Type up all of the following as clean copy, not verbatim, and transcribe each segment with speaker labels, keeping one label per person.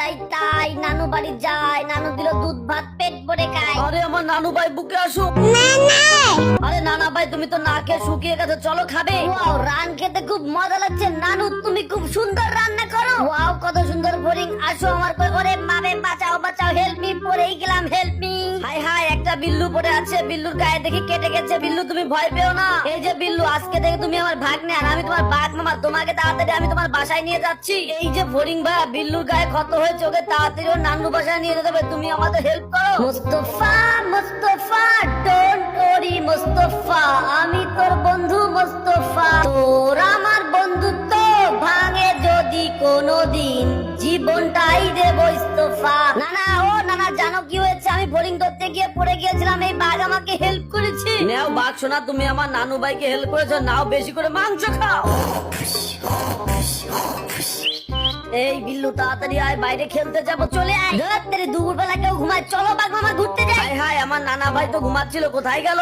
Speaker 1: তাই তাই নানু বাড়ি যায়, নানু দিল দুধ ভাত পেট ভরে খায়।
Speaker 2: আরে আমার নানু ভাই বুকে আসো। আরে নানা ভাই তুমি তো না খেয়ে শুকিয়ে গেছো, চলো খাবে।
Speaker 1: ওয়াও, রান খেতে খুব মজা লাগছে। নানু তুমি খুব সুন্দর রান্না করো। ওয়াও, কত সুন্দর ফড়িং। আসো আমার কোলে। ওরে মাবে বাঁচাও বাঁচাও, হেল্প মি, পড়েই গেলাম, হেল্প মি।
Speaker 2: হাই হাই, একটা বিল্লু পড়ে আছে, বিল্লুর গায়ে দেখি কেটে গেছে। বিল্লু তুমি ভয় পেও না। এই যে বিল্লু, আজকে থেকে তুমি আমার ভাগ্নে আর আমি তোমার বাঘ মামা। তোমাকে তাড়াতাড়ি আমি তোমার বাসায় নিয়ে যাচ্ছি। এই যে ফড়িং ভাই, বিল্লুর গায়ে ক্ষত হয়েছে, ওকে তাড়াতাড়ি ওর নানু বাসায় নিয়ে যেতে হবে। তুমি আমাদের হেল্প করো।
Speaker 1: মুস্তফা মুস্তফা, ডোন্ট ওরি মুস্তফা, আমি তোর বন্ধু মুস্তফা। তোর আমার বন্ধুত্ব ভাঙে যদি কোনোদিন, জীবনটাই দেব ইস্তফা। নানা, ও নানা, জানো কি হয়েছে? আমি বোরিং ধরতে গিয়ে পড়ে গিয়েছিলাম, এই বাঘ আমাকে হেল্প করেছে।
Speaker 2: নেও বাঘ শোনা, তুমি আমার নানু ভাইকে হেল্প করেছো, নাও বেশি করে মাংস খাও।
Speaker 1: এই বিল্লু, তাড়াতাড়ি আয়, বাইরে খেলতে যাবো, চলে আয়। ধর, দুপুর বেলা কেউ ঘুমায়, চলো বাঘ মামা ঘুরতে যাই।
Speaker 2: হাই হাই, আমার নানা ভাই তো ঘুমাচ্ছিল, কোথায় গেল?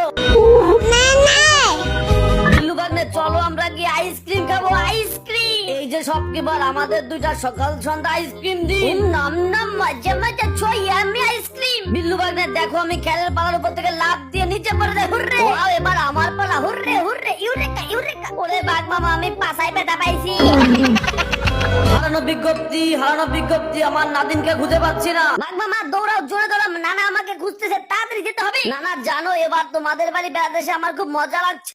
Speaker 2: বিল্লু ভাগ্নে, চলো আমরা কি আইসক্রিম খাবো, আইসক্রিম। এই যে শপকিপার, আমাদের দুইটা সকাল সন্ধ্যা আইসক্রিম দিন।
Speaker 1: নাম নাম মজা মজা ছয়, আমি আইসক্রিম।
Speaker 2: বিল্লু ভাগ্নে দেখো, আমি খেলের পালার উপর থেকে লাফ দিয়ে নিচে পড়ে যাই। হুররে!
Speaker 1: ওয়াও, এবার আমার পালা। Hurray hurray, eureka eureka. ওরে বাঘ মামা, আমি পাছায় ব্যথা পাইছি।
Speaker 2: হারানো বিজ্ঞপ্তি, হারানো বিজ্ঞপ্তি, আমার নাদিনকে খুঁজে পাচ্ছি না।
Speaker 1: বাঘ মামা দৌড়াও, জোরে দৌড়াও, নানা আমাকে খুঁজতেছে, তাড়াতাড়ি যেতে হবে। নানা জানো, এবার তোমাদের বাড়ি বেড়াতে এসে আমার খুব মজা লাগছে।